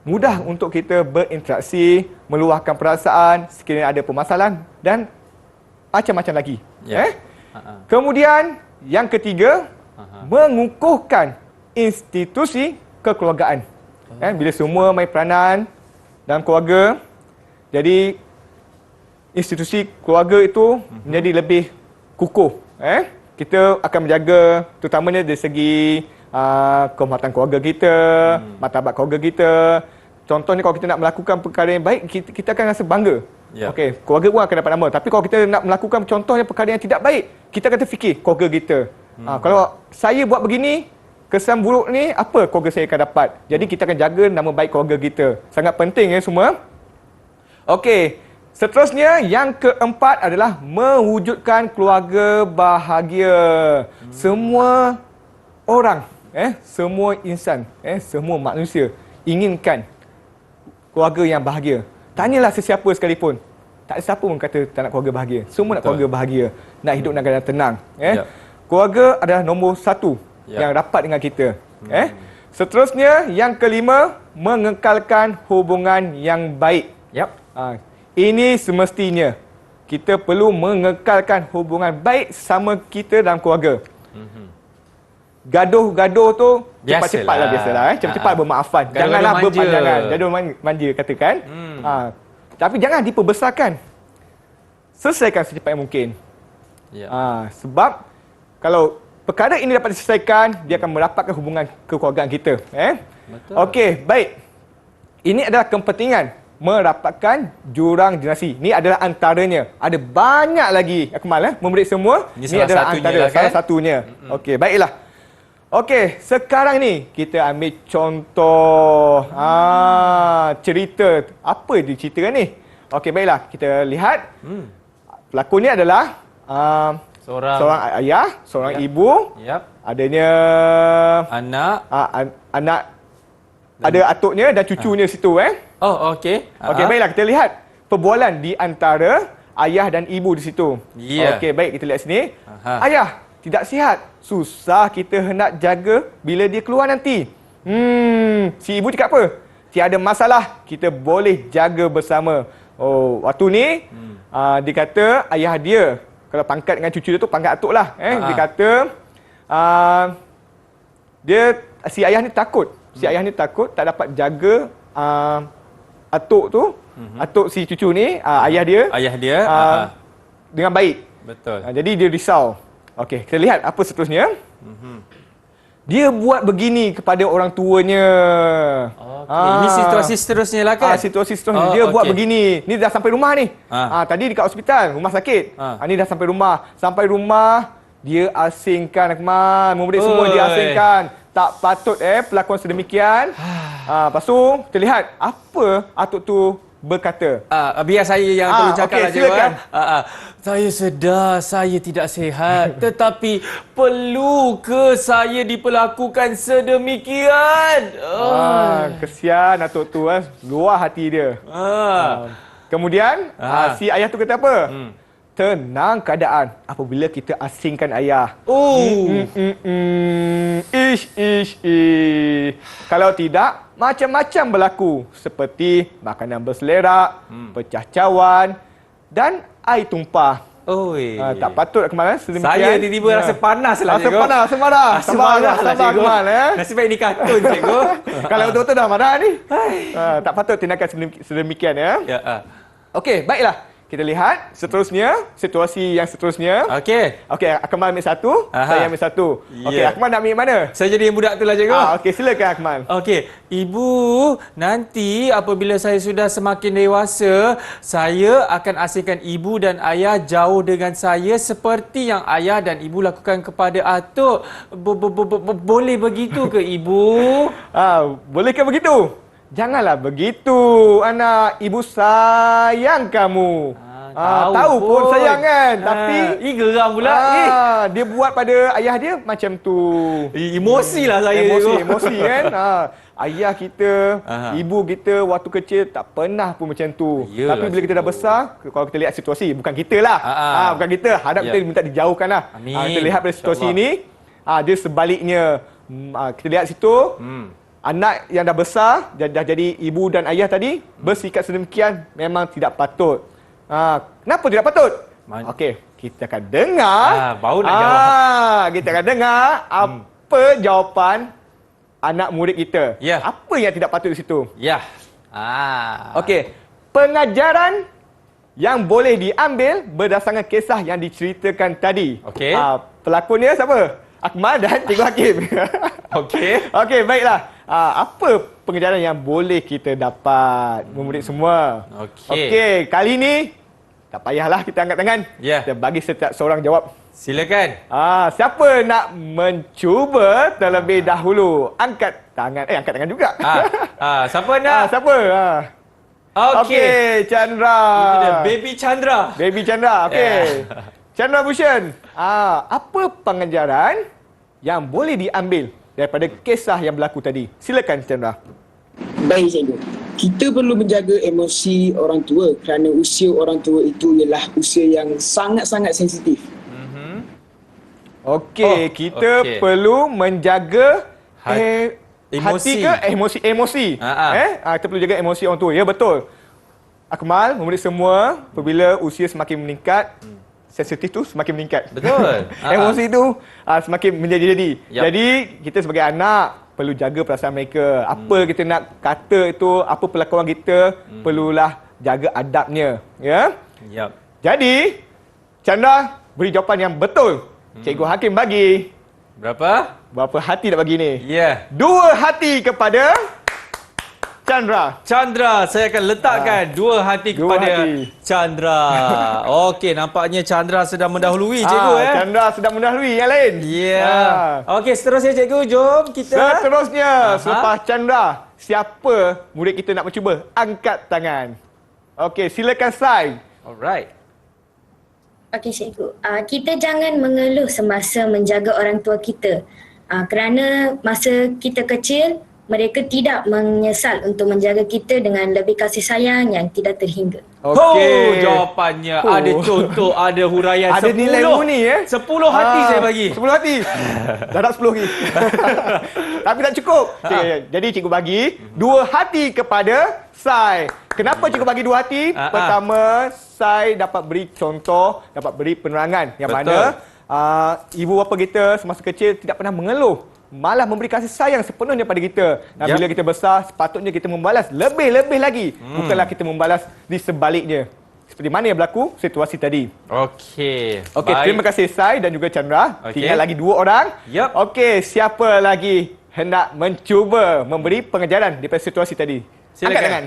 mudah untuk kita berinteraksi, meluahkan perasaan sekiranya ada permasalahan dan macam-macam lagi. Kemudian, yang ketiga, mengukuhkan institusi kekeluargaan. Bila semua main peranan dalam keluarga, jadi institusi keluarga itu menjadi lebih kukuh. Kita akan menjaga terutamanya dari segi kehormatan keluarga kita, martabat keluarga kita. Contohnya kalau kita nak melakukan perkara yang baik, kita akan rasa bangga. Okey, keluarga pun akan dapat nama. Tapi kalau kita nak melakukan contohnya perkara yang tidak baik, kita akan terfikir keluarga kita. Kalau saya buat begini, kesan buruk ni apa keluarga saya akan dapat. Jadi kita akan jaga nama baik keluarga kita. Sangat penting semua. Okey, seterusnya yang keempat adalah mewujudkan keluarga bahagia. Semua orang, semua insan, semua manusia inginkan keluarga yang bahagia. Tanyalah sesiapa sekalipun. Tak ada siapa pun kata tak nak keluarga bahagia. Semua nak keluarga bahagia. Nak hidup dalam keadaan tenang. Keluarga adalah nombor satu yang rapat dengan kita. Seterusnya, yang kelima, mengekalkan hubungan yang baik. Ini semestinya kita perlu mengekalkan hubungan baik sama kita dalam keluarga. Gaduh-gaduh tu cepat-cepatlah biasalah. Cepat-cepat bermaafan. Janganlah berpanjangan. Gaduh manja katakan. Tapi jangan diperbesarkan. Selesaikan secepat yang mungkin. Sebab kalau perkara ini dapat diselesaikan, dia akan merapatkan hubungan kekeluargaan kita. Okey, baik. Ini adalah kepentingan merapatkan jurang generasi. Ini adalah antaranya. Ada banyak lagi, Akmal, murid semua. Ini adalah antara salah satunya. Okey, baiklah. Okey, sekarang ni kita ambil contoh cerita. Apa dia ceritakan ni? Okey, baiklah. Kita lihat. Pelakon ni adalah seorang ayah, seorang ibu. Yap. Adanya Anak. anak, ada atuknya dan cucunya situ Oh, okey. Okey, baiklah kita lihat perbualan di antara ayah dan ibu di situ. Ya. Okey, baik kita lihat sini. Aha. Ayah tidak sihat. Susah kita hendak jaga bila dia keluar nanti. Si ibu cakap apa? Tiada masalah, kita boleh jaga bersama. Oh, waktu ni dia kata ayah dia, kalau pangkat dengan cucu dia tu pangkat atuk lah. Dia kata si ayah ni takut. Si ayah ni takut tak dapat jaga atuk tu, atuk si cucu ni, ayah dia. Ayah dia. Dengan baik. Betul. Jadi dia risau. Okey, kita lihat apa seterusnya. Dia buat begini kepada orang tuanya. Ini situasi seterusnya lah kan? Situasi seterusnya. Dia buat begini. Ni dah sampai rumah ni. Tadi dekat hospital, rumah sakit. Ni dah sampai rumah. Sampai rumah, dia asingkan Akmal. Murid semua dia asingkan. Tak patut pelakon sedemikian. Lepas tu, kita lihat apa atuk tu berkata. Biar saya yang perlu cakap lah, cikgu. silakan. Saya sedar saya tidak sihat, tetapi perlu ke saya diperlakukan sedemikian? Kesian atuk tu luar hati dia. Kemudian si ayah tu kata apa? Tenang keadaan apabila kita asingkan ayah. Ish. Kalau tidak, macam-macam berlaku seperti makanan berselerak, pecah cawan dan air tumpah. Tak patut Akmal sedemikian. Saya tiba-tiba rasa panas lah, Rasa cikgu. panas, rasa marah. Sabar lah, cikgu. Akmal Nasib baik ni kartun, cikgu. Kalau betul-betul dah marah ni. Tak patut tindakan sedemikian ya. Okey, baiklah. Kita lihat seterusnya, situasi yang seterusnya. Okey. Okey, Akmal ambil satu, saya ambil satu. Okey, Akmal nak ambil mana? Saya jadi yang budak tu lah, cikgu. Okey, silakan Akmal. Okey, Ibu, nanti apabila saya sudah semakin dewasa, saya akan asingkan ibu dan ayah jauh dengan saya seperti yang ayah dan ibu lakukan kepada atuk. Boleh begitu ke, Ibu? Bolehkah begitu? Janganlah begitu, anak. Ibu sayang kamu. Tahu pun sayang kan, tapi geram pula. Dia buat pada ayah dia macam tu. Emosi lah saya. Emosi kan. Ayah kita, ibu kita waktu kecil tak pernah pun macam tu. Yalah, tapi bila kita dah besar, kalau kita lihat situasi, bukan kita lah. Bukan kita, harap kita minta dijauhkan lah. Kita lihat pada situasi ini, dia sebaliknya. Kita lihat situ, anak yang dah besar, dah jadi ibu dan ayah tadi, bersikap sedemikian memang tidak patut. Kenapa tidak patut? Okey, kita akan dengar. Baru nak jawab. Kita akan dengar apa jawapan anak murid kita. Apa yang tidak patut di situ? Okey, pengajaran yang boleh diambil berdasarkan kisah yang diceritakan tadi. Okey. Pelakonnya siapa? Akmal dan Cikgu Hakim. Okey, baiklah. Apa pengajaran yang boleh kita dapat, murid semua? Okey, kali ni tak payahlah kita angkat tangan. Kita bagi setiap seorang jawab. Silakan. Siapa nak mencuba terlebih dahulu? Angkat tangan. Angkat tangan juga. Siapa nak? Siapa? Okey, Chandra. Baby Chandra. Baby Chandra. Okey. Chandra Bhushan. Apa pengajaran yang boleh diambil daripada kisah yang berlaku tadi? Silakan Chandra. Baik, cikgu. Kita perlu menjaga emosi orang tua kerana usia orang tua itu ialah usia yang sangat-sangat sensitif. Okey, kita perlu menjaga emosi. Hati ke emosi? Kita perlu jaga emosi orang tua. Ya, betul. Akmal, murid semua, apabila usia semakin meningkat, sensitif tu semakin meningkat. Betul. Emosi tu semakin menjadi-jadi. Jadi, kita sebagai anak perlu jaga perasaan mereka. Apa kita nak kata itu, apa perlakuan kita, perlulah jaga adabnya. Ya? Jadi, Chandra beri jawapan yang betul. Cikgu Hakim bagi berapa hati nak bagi ni? 2 hati kepada Chandra. Chandra, saya akan letakkan 2 hati dua kepada hati. Chandra. Okey, nampaknya Chandra sedang mendahului cikgu Chandra sedang mendahului yang lain. Ya. Okey, seterusnya cikgu, jom kita. Seterusnya, selepas Chandra, siapa murid kita nak mencuba? Angkat tangan. Okey, silakan Sai. Alright. Okey cikgu, kita jangan mengeluh semasa menjaga orang tua kita. Kerana masa kita kecil, mereka tidak menyesal untuk menjaga kita dengan lebih kasih sayang yang tidak terhingga. Oh, jawapannya ada contoh, ada huraian. Ada 10. nilai murni 10 hati saya bagi. 10 hati. Dah nak 10 lagi. Tapi tak cukup. Jadi cikgu bagi 2 hati kepada Sai. Kenapa cikgu bagi 2 hati? Pertama, Sai dapat beri contoh, dapat beri penerangan yang mana ibu bapa kita semasa kecil tidak pernah mengeluh, malah memberi kasih sayang sepenuhnya pada kita. Dan bila kita besar, sepatutnya kita membalas lebih-lebih lagi. Bukanlah kita membalas di sebaliknya. Seperti mana yang berlaku situasi tadi. Okey. Okey, terima kasih Sai dan juga Chandra. Okey. Tinggal lagi 2 orang. Yup. Okey, siapa lagi hendak mencuba memberi pengajaran daripada situasi tadi? Silakan. Angkat tangan.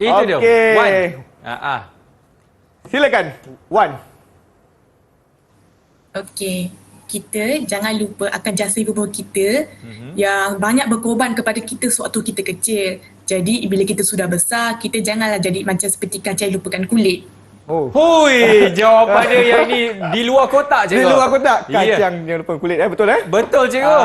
Itu dia. Okey. Wan. Silakan. Wan. Okey, kita jangan lupa akan jasa ibu bapa kita yang banyak berkorban kepada kita sewaktu kita kecil. Jadi bila kita sudah besar, kita janganlah jadi macam seperti kacang yang lupakan kulit. Oh. Hui, jawapan dia yang ini di luar kotak cikgu. Di luar kotak. Ya. Kacang yang lupa kulit. Betul Betul cikgu.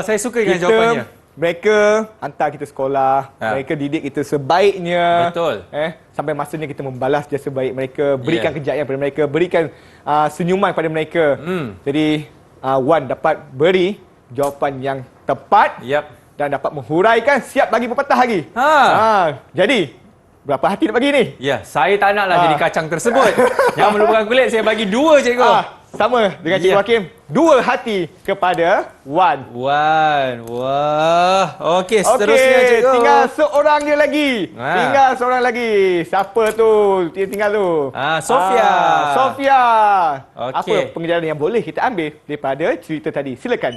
Saya suka dengan jawapannya. Mereka hantar kita sekolah, mereka didik kita sebaiknya. Betul. Sampai masanya kita membalas jasa baik mereka, berikan kejayaan pada mereka, berikan senyuman pada mereka. Jadi Wan dapat beri jawapan yang tepat dan dapat menghuraikan, siap bagi pepatah lagi. Jadi berapa hati nak bagi ni? Ya, saya tak naklah jadi kacang tersebut. Yang melupakan kulit saya bagi 2 cikgu. Sama dengan Cikgu Hakim, 2 hati kepada Wan. Wah. Okey, seterusnya cikgu. Tinggal seorang dia lagi. Tinggal seorang lagi. Siapa tu? Dia tinggal tu. Sofia. Sofia. Okey. Apa pengajaran yang boleh kita ambil daripada cerita tadi? Silakan.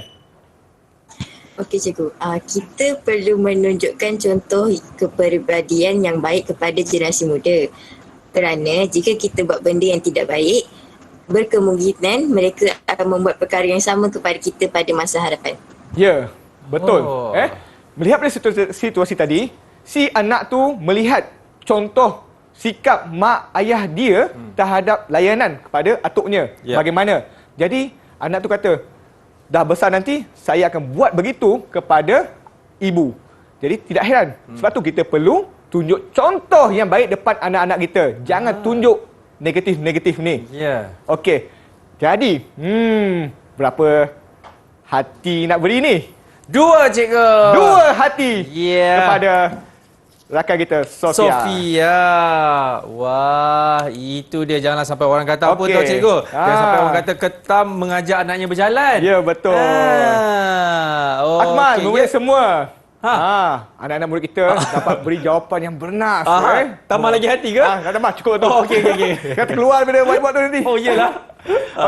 Okey cikgu, kita perlu menunjukkan contoh kepribadian yang baik kepada generasi muda. Kerana jika kita buat benda yang tidak baik, berkemungkinan mereka akan membuat perkara yang sama kepada kita pada masa hadapan. Ya, betul. Melihat pada situasi tadi, si anak tu melihat contoh sikap mak ayah dia terhadap layanan kepada atuknya. Bagaimana? Jadi, anak tu kata, dah besar nanti, saya akan buat begitu kepada ibu. Jadi, tidak heran. Sebab tu kita perlu tunjuk contoh yang baik depan anak-anak kita. Jangan tunjuk negatif-negatif ni. Okey. Jadi, berapa hati nak beri ni? 2 cikgu. 2 hati kepada rakan kita, Sofia. Wah, itu dia. Janganlah sampai orang kata apa tau cikgu. Jangan sampai orang kata ketam mengajak anaknya berjalan. Ya, betul. Akmal, murid semua. Anak-anak murid kita dapat beri jawapan yang bernas. Tambah lagi hati ke? Dah tambah, cukup tu. Okey. Kata keluar daripada whiteboard tu nanti. Oh, iyalah.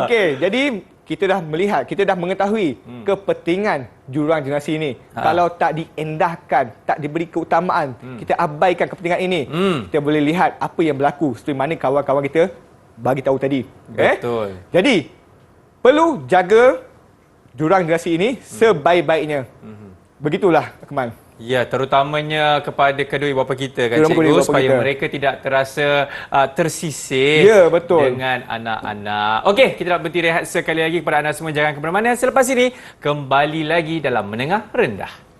Okey, jadi kita dah melihat, kita dah mengetahui kepentingan jurang generasi ini. Kalau tak diendahkan, tak diberi keutamaan, kita abaikan kepentingan ini, kita boleh lihat apa yang berlaku seperti mana kawan-kawan kita bagi tahu tadi. Betul. Jadi, perlu jaga jurang generasi ini sebaik-baiknya. Begitulah, Akmal. Ya, terutamanya kepada kedua bapa kita kan cikgu, supaya mereka tidak terasa tersisih dengan anak-anak. Okey, kita nak berhenti rehat sekali lagi kepada anda semua. Jangan ke mana-mana. Selepas ini, kembali lagi dalam Menengah Rendah.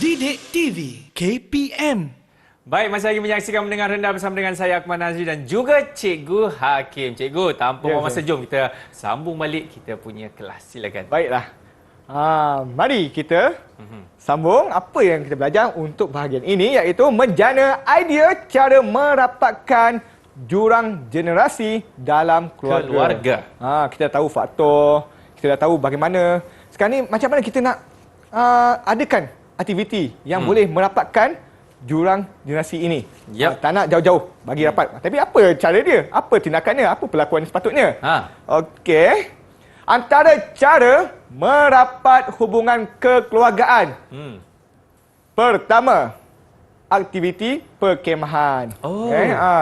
Didik TV KPM. Baik, masih lagi menyaksikan Mendengar Rendah bersama dengan saya Akmal Nazri dan juga Cikgu Hakim. Cikgu, tanpa buang masa, jom kita sambung balik kita punya kelas. Silakan. Baiklah. Mari kita sambung apa yang kita belajar untuk bahagian ini, iaitu menjana idea cara merapatkan jurang generasi dalam keluarga. Kita tahu faktor, kita dah tahu bagaimana. Sekarang ni macam mana kita nak adakan aktiviti yang boleh merapatkan jurang generasi ini. Tak nak jauh-jauh bagi rapat. Tapi apa cara dia? Apa tindakannya? Apa perlakuan sepatutnya? Okey. Antara cara merapat hubungan kekeluargaan. Pertama, aktiviti perkemahan.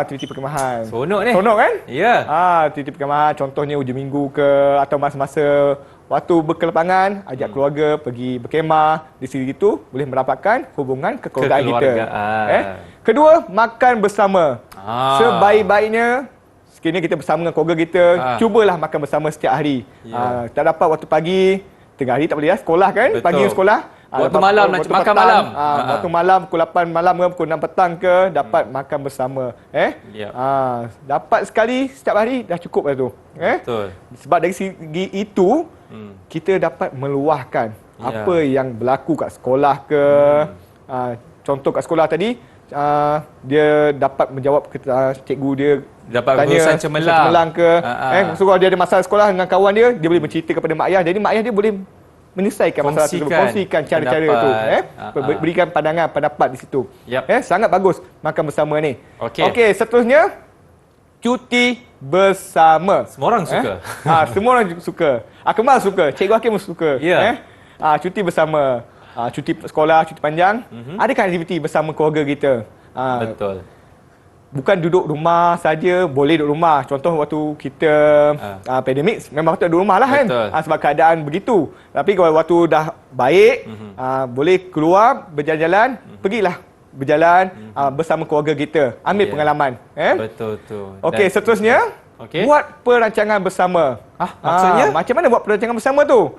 Aktiviti perkemahan. Seronok ni. Seronok kan? Ya. Aktiviti perkemahan, contohnya hujung minggu ke atau masa-masa waktu berkelapangan, ajak keluarga pergi berkemah. Di situ boleh merapatkan hubungan kekeluargaan kita. Kedua, makan bersama. Sebaik-baiknya sekiranya kita bersama dengan keluarga kita, cubalah makan bersama setiap hari. Tak dapat waktu pagi, tengah hari tak boleh sekolah kan? Betul. Pagi sekolah. Waktu malam nak makan malam. Waktu malam pukul 8 malam ke pukul 6 petang ke dapat makan bersama. Dapat sekali setiap hari dah cukup dah tu. Betul. Sebab dari segi itu kita dapat meluahkan apa yang berlaku kat sekolah ke. Contoh kat sekolah tadi dia dapat menjawab cikgu dia dapat tanya urusan cemerlang ke. So kalau dia ada masalah sekolah dengan kawan dia boleh bercerita kepada mak ayah. Jadi mak ayah dia boleh menyelesaikan masalah itu, kongsikan cara-cara itu, berikan pandangan, pendapat di situ. Sangat bagus makan bersama ni. Okey, seterusnya cuti bersama. Semua orang suka. Semua orang suka. Akmal suka, Cikgu Hakim suka. Cuti bersama. Cuti sekolah, cuti panjang. Adakah aktiviti bersama keluarga kita? Betul. Bukan duduk rumah saja, boleh duduk rumah. Contoh waktu kita pandemik memang patut duduk rumah lah kan. Sebab keadaan begitu. Tapi kalau waktu dah baik, boleh keluar berjalan-jalan, pergilah berjalan bersama keluarga kita. Ambil pengalaman. Betul tu. Okey, seterusnya buat perancangan bersama. Maksudnya? Macam mana buat perancangan bersama tu?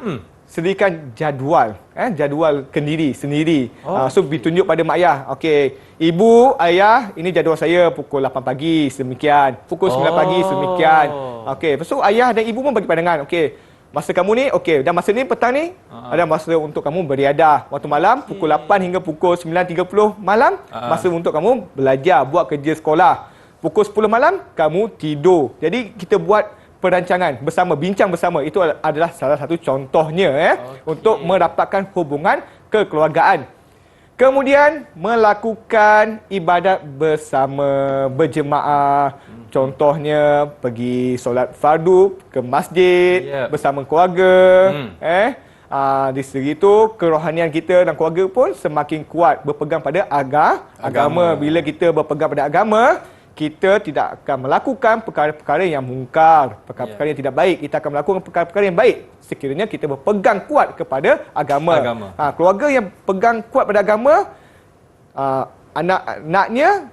Sediakan jadual, jadual sendiri. So ditunjuk pada mak ayah. Okey, ibu, ayah, ini jadual saya pukul 8 pagi sedemikian, pukul 9 pagi sedemikian. Okey, lepas tu ayah dan ibu pun bagi pandangan. Okey, masa kamu ni, okey, dan masa ni petang ni ada masa untuk kamu beriadah. Waktu malam pukul 8 hingga pukul 9.30 malam masa untuk kamu belajar, buat kerja sekolah. Pukul 10 malam kamu tidur. Jadi kita buat perancangan bersama, bincang bersama. Itu adalah salah satu contohnya untuk merapatkan hubungan kekeluargaan. Kemudian melakukan ibadat bersama, berjemaah. Contohnya pergi solat fardu ke masjid bersama keluarga. Di segi itu kerohanian kita dan keluarga pun semakin kuat, berpegang pada agama. Bila kita berpegang pada agama, kita tidak akan melakukan perkara-perkara yang mungkar, perkara-perkara yang tidak baik. Kita akan melakukan perkara-perkara yang baik sekiranya kita berpegang kuat kepada agama. Keluarga yang pegang kuat pada agama, anak-anaknya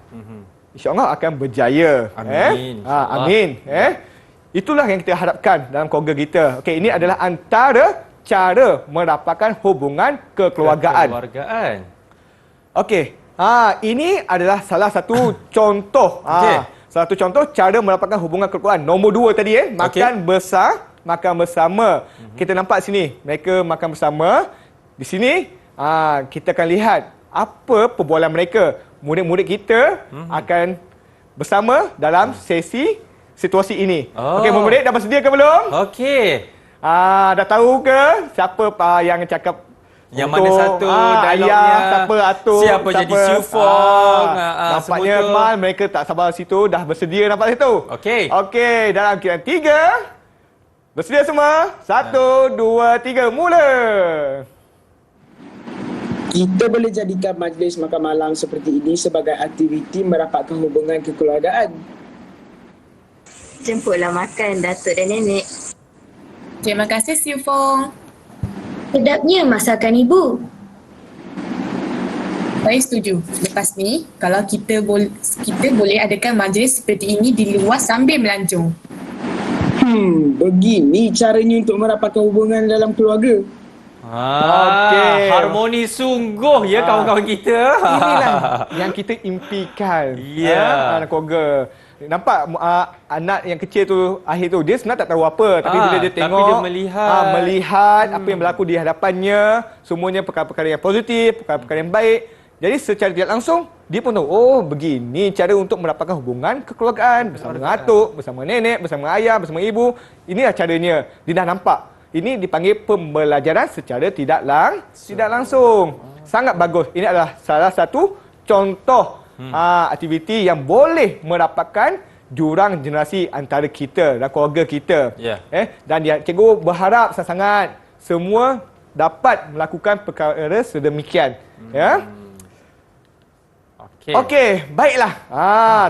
insya-Allah akan berjaya. Amin. Amin. Itulah yang kita harapkan dalam keluarga kita. Okey, ini adalah antara cara merapatkan hubungan kekeluargaan. Okey. Ini adalah salah satu contoh. Salah satu contoh cara merapatkan hubungan kekeluargaan. Nombor 2 tadi makan bersama. Kita nampak sini mereka makan bersama. Di sini kita akan lihat apa perbualan mereka. Murid-murid kita akan bersama dalam sesi situasi ini. Okey, murid dah bersedia ke belum? Okey. Dah tahu ke siapa yang cakap yang mana satu ayah, siapa atuk, siapa jadi siufong, nampaknya Akmal mereka tak sabar situ, dah bersedia nampak situ. Okey, dalam kira 3 bersedia semua? 1, 2, 3, mula. Kita boleh jadikan majlis makan malam seperti ini sebagai aktiviti merapatkan hubungan kekeluargaan. Jemputlah makan datuk dan nenek. Terima kasih Siufong. Sedapnya masakan ibu. Saya setuju. Lepas ni, kalau kita boleh adakan majlis seperti ini di luar sambil melancong. Begini caranya untuk merapatkan hubungan dalam keluarga. Harmoni sungguh kawan-kawan kita. Inilah yang kita impikan dalam keluarga. Nampak anak yang kecil tu akhir tu dia sebenarnya tak tahu apa, tapi bila dia tengok, dia melihat apa yang berlaku di hadapannya, semuanya perkara-perkara yang positif, perkara-perkara yang baik, Jadi secara tidak langsung, dia pun tahu, oh begini cara untuk mendapatkan hubungan kekeluargaan. Bersama atuk, bersama nenek, bersama ayah, bersama ibu. Inilah caranya. Dia dah nampak. Ini dipanggil pembelajaran secara tidak langsung. Sangat bagus. Ini adalah salah satu contoh aktiviti yang boleh mendapatkan jurang generasi antara kita dan keluarga kita. Dan cikgu berharap sangat-sangat semua dapat melakukan perkara sedemikian. Okey, baiklah.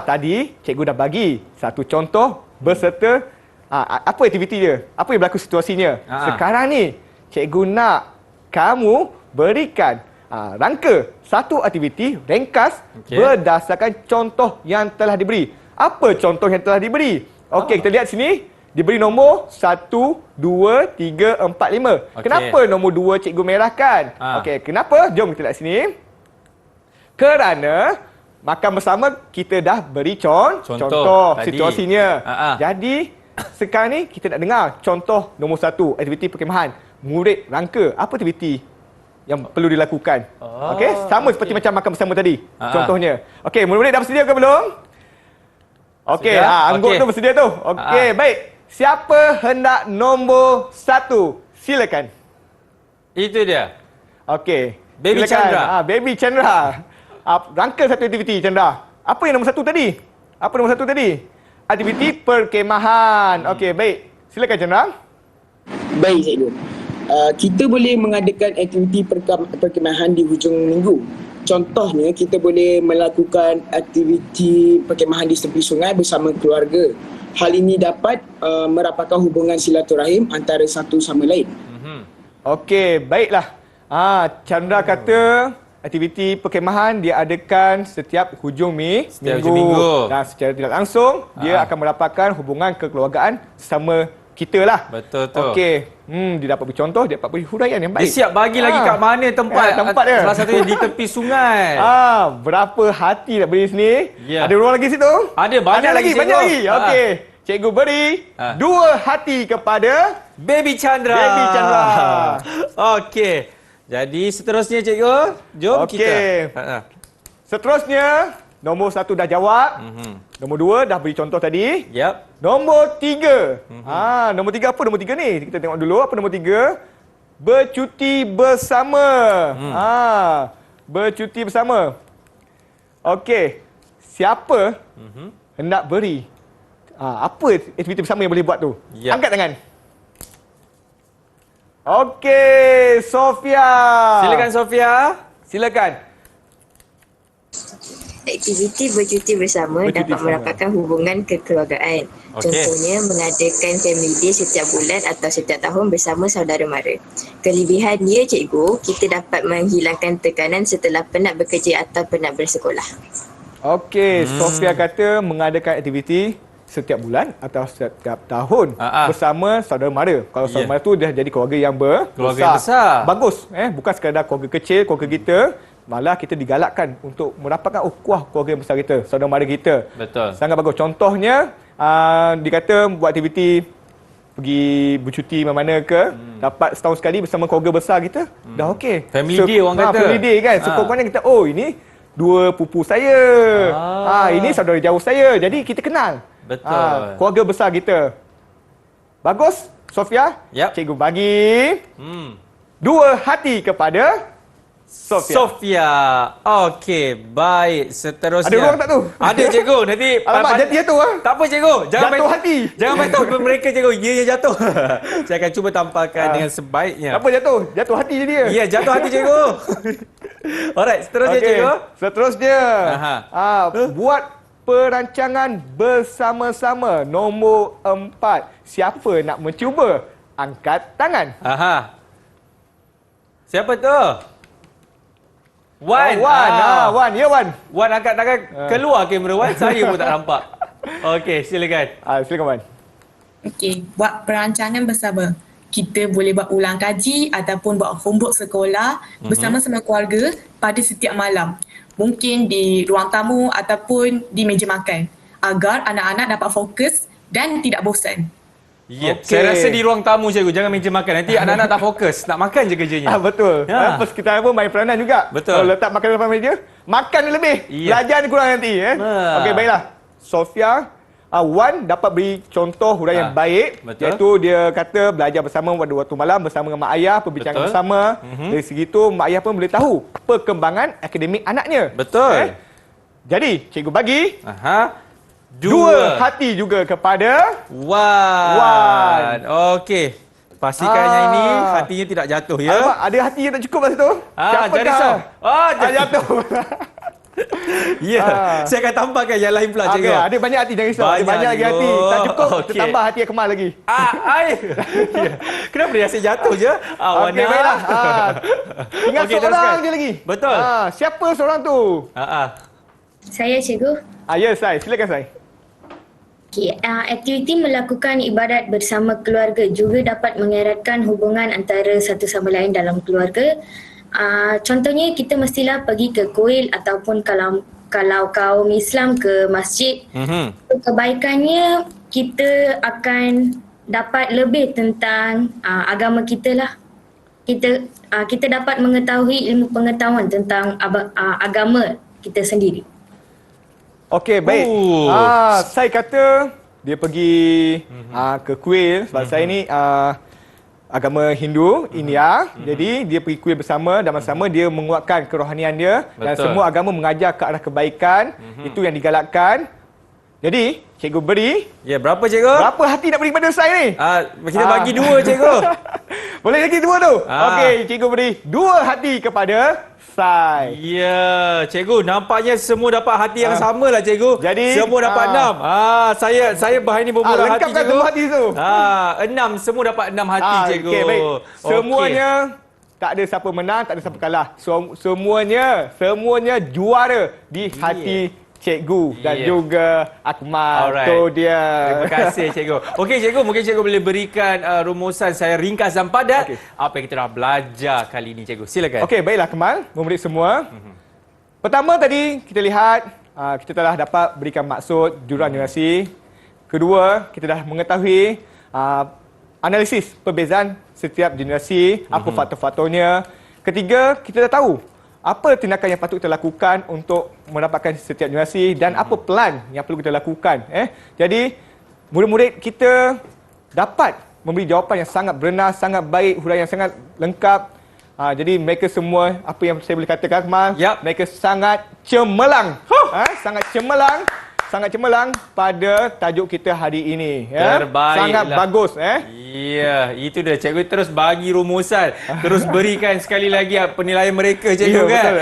Tadi cikgu dah bagi satu contoh berserta apa aktiviti dia, apa yang berlaku situasinya. Sekarang ni cikgu nak kamu berikan rangka satu aktiviti ringkas berdasarkan contoh yang telah diberi. Apa contoh yang telah diberi? Okey, kita lihat sini. Diberi nombor 1, 2, 3, 4, 5. Kenapa nombor 2 cikgu merahkan? Okey, kenapa? Jom kita lihat sini. Kerana makan bersama kita dah beri contoh situasinya. Jadi sekarang ni kita nak dengar contoh nombor 1, aktiviti perkhemahan. Murid rangka apa aktiviti yang perlu dilakukan. Okey, sama seperti macam makan bersama tadi. Contohnya. Okey, murid-murid dah bersedia ke belum? Okey, angguk tu bersedia tu. Okey, baik. Siapa hendak nombor 1? Silakan. Itu dia. Okey. Baby silakan. Chandra. Baby Chandra. Rangka satu aktiviti Chandra. Apa yang nombor 1 tadi? Apa nombor 1 tadi? Aktiviti perkhemahan. Okey, baik. Silakan Chandra. Baik cikgu. Kita boleh mengadakan aktiviti perkhemahan di hujung minggu. Contohnya, kita boleh melakukan aktiviti perkhemahan di tepi sungai bersama keluarga. Hal ini dapat merapatkan hubungan silaturahim antara satu sama lain. Okey, baiklah. Chandra kata aktiviti perkhemahan diadakan setiap hujung minggu. Dan secara tidak langsung, dia akan mendapatkan hubungan kekeluargaan sama kita lah. Betul tu. Okey. Dia dapat beri contoh, dia dapat beri huraian yang baik. Dia siap bagi lagi kat mana tempat dia. Salah satunya di tepi sungai. Berapa hati nak beri sini? Ya. Ada ruang lagi situ? Ada banyak lagi. Banyak lagi. Okey. Cikgu beri 2 hati kepada Baby Chandra. Baby Chandra. Okey. Jadi seterusnya cikgu, jom kita. Seterusnya, nombor 1 dah jawab. Nombor 2 dah beri contoh tadi. Nombor 3. Nombor 3 apa nombor 3 ni? Kita tengok dulu apa nombor 3. Bercuti bersama. Bercuti bersama. Okey. Siapa hendak beri? Apa aktiviti bersama yang boleh buat tu? Angkat tangan. Okey, Sofia. Silakan Sofia. Silakan. Aktiviti bercuti bersama dapat merapatkan hubungan kekeluargaan. Contohnya mengadakan family day setiap bulan atau setiap tahun bersama saudara mara. Kelebihan dia cikgu, kita dapat menghilangkan tekanan setelah penat bekerja atau penat bersekolah. Okey, Sofia kata mengadakan aktiviti setiap bulan atau setiap tahun bersama saudara mara. Kalau saudara mara tu dah jadi keluarga yang besar. Bagus, bukan sekadar keluarga kecil, keluarga kita. Malah kita digalakkan untuk mendapatkan keluarga yang besar kita, saudara mara kita. Betul. Sangat bagus. Contohnya, dikata buat aktiviti pergi bercuti mana-mana ke, dapat setahun sekali bersama keluarga besar kita, dah okey. Family day orang kata. Family day kan. Sepokoknya kita, ini 2 pupu saya. Ini saudara jauh saya. Jadi kita kenal. Betul. Keluarga besar kita. Bagus, Sofia. Cikgu bagi 2 hati kepada Sofia. Okey, baik. Seterusnya. Ada ruang tak tu? Ada cikgu. Nanti alamak, jatuh Tak apa cikgu. Jatuh hati. Jangan main tahu kepada mereka cikgu. Ya jatuh. Saya akan cuba tampilkan dengan sebaiknya. Apa jatuh? Jatuh hati dia. Ya, jatuh hati cikgu. Alright, seterusnya cikgu. Seterusnya. Buat perancangan bersama-sama. Nombor 4. Siapa nak mencuba? Angkat tangan. Siapa tu? Wan. Wan. Ya, Wan. Wan angkat tangan keluar kamera Wan. Saya pun tak nampak. Okey, silakan. Silakan Wan. Okey, buat perancangan bersama. Kita boleh buat ulang kaji ataupun buat homework sekolah bersama-sama keluarga pada setiap malam. Mungkin di ruang tamu ataupun di meja makan agar anak-anak dapat fokus dan tidak bosan. Ya, Okey. saya rasa di ruang tamu cikgu, jangan meja makan. Nanti anak-anak tak fokus, nak makan je kerjanya. Betul. Ya. Persekitaran pun main peranan juga. Betul. Kalau letak makanan depan meja, makan lebih. Ya. Belajar ni kurang nanti. Okey, baiklah. Sofia, Wan dapat beri contoh huraian yang baik. Betul. Iaitu dia kata belajar bersama pada waktu malam bersama dengan mak ayah, perbincangan Betul. bersama. Dari segitu, mak ayah pun boleh tahu perkembangan akademik anaknya. Betul. Jadi, cikgu bagi Aha. dua hati juga kepada Wan. Okey. Pastikan yang ini hatinya tidak jatuh ya. Alamak, ada hati yang tak cukup kat situ. Jadi risau. Jatuh. Ya, saya akan tambahkan yang lain pula cikgu. Okay, ada banyak hati, jangan risau. Ada Banyak, banyak lagi cikgu. hati. Tak cukup, Okey. kita tambah hati Akmal lagi. Ya. Kenapa dia asyik jatuh je? Okey, baiklah. Tinggal Okey, seorang teruskan. je lagi. Betul. Siapa seorang tu? Saya cikgu. Ya, Sai. Silakan, Sai. Okay, aktiviti melakukan ibadat bersama keluarga juga dapat mengeratkan hubungan antara satu sama lain dalam keluarga. Contohnya kita mestilah pergi ke kuil ataupun kalau kaum Islam ke masjid. Kebaikannya kita akan dapat lebih tentang agama kita lah. Kita dapat mengetahui ilmu pengetahuan tentang agama kita sendiri. Okey, baik. Saya kata dia pergi ke kuil sebab saya ni agama Hindu, India. Jadi dia pergi kuil bersama dan bersama dia menguatkan kerohanian dia. Dan Betul. semua agama mengajar ke arah kebaikan. Itu yang digalakkan. Jadi, cikgu beri Ya, berapa cikgu? berapa hati nak beri pada saya ni? Kita bagi dua cikgu. Boleh lagi dua tu? Okey, cikgu beri 2 hati kepada Sai. Ya, cikgu, nampaknya semua dapat hati yang sama lah cikgu. Jadi, semua dapat 6. Saya bahan ni bermurah hati lengkapkan cikgu. semua hati tu. 6, semua dapat 6 hati cikgu. Okey, baik. Okey. Semuanya tak ada siapa menang, tak ada siapa kalah. Semuanya juara di hati cikgu dan juga Akmal. Alright. Tu dia. Terima kasih cikgu. Okey cikgu, mungkin cikgu boleh berikan rumusan saya ringkas dan padat apa yang kita dah belajar kali ini cikgu. Silakan. Okey, baiklah Akmal, murid semua. Pertama tadi kita lihat kita telah dapat berikan maksud juruan generasi. Kedua, kita dah mengetahui analisis perbezaan setiap generasi, apa faktor-faktornya. Ketiga, kita dah tahu apa tindakan yang patut kita lakukan untuk mendapatkan setiap generasi dan apa pelan yang perlu kita lakukan. Jadi, murid-murid kita dapat memberi jawapan yang sangat benar, sangat baik, huraian yang sangat lengkap. Jadi mereka semua, apa yang saya boleh katakan Akmal, mereka sangat cemerlang. Sangat cemerlang pada tajuk kita hari ini. Terbaiklah. Sangat bagus. Ya, itu dia cikgu terus bagi rumusan, terus berikan sekali lagi penilaian mereka cikgu Ya, kan. betul.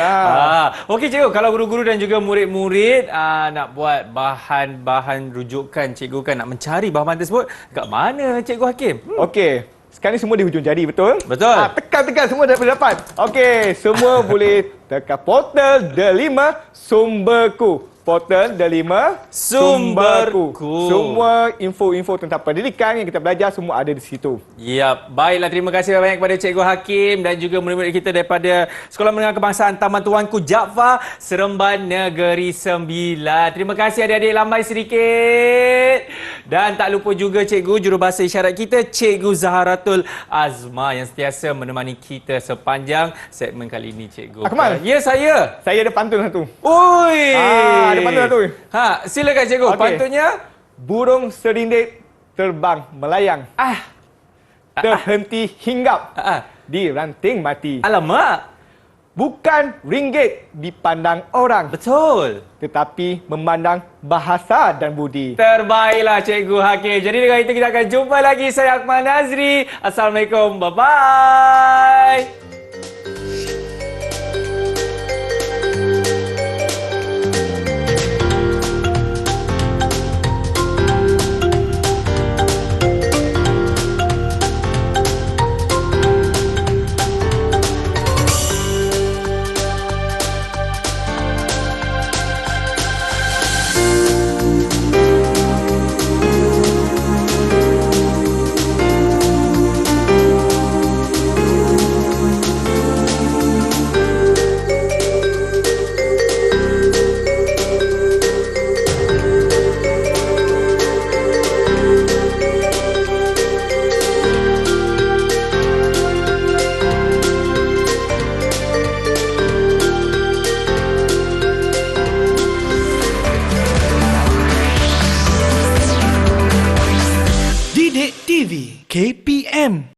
Okey cikgu, kalau guru-guru dan juga murid-murid nak buat bahan-bahan rujukan cikgu kan, nak mencari bahan tersebut, kat mana cikgu Hakim? Okey. Sekarang ni semua di hujung jari, betul? Betul. Tekan semua dapat. Okey, semua boleh tekan portal Delima Sumberku. Portal Delima Sumberku. Semua info-info tentang pendidikan yang kita belajar semua ada di situ. Ya, baiklah, terima kasih banyak kepada Cikgu Hakim dan juga murid-murid kita daripada Sekolah Menengah Kebangsaan Taman Tuanku Jaafar, Seremban Negeri Sembilan. Terima kasih adik-adik, lambai sedikit. Dan tak lupa juga cikgu jurubahasa isyarat kita, Cikgu Zaharatul Azma yang sentiasa menemani kita sepanjang segmen kali ini cikgu. Akmal. Ya, saya. Saya ada pantun satu. Oi. Ada pantun satu. Silakan cikgu. Okey. Pantunnya? Burung serindit terbang melayang. Terhenti hinggap di ranting mati. Alamak. Bukan ringgit dipandang orang, Betul. tetapi memandang bahasa dan budi. Terbaiklah Cikgu Hakim. Jadi dengan itu kita akan jumpa lagi. Saya Akmal Nazri. Assalamualaikum. Bye-bye. TV KPM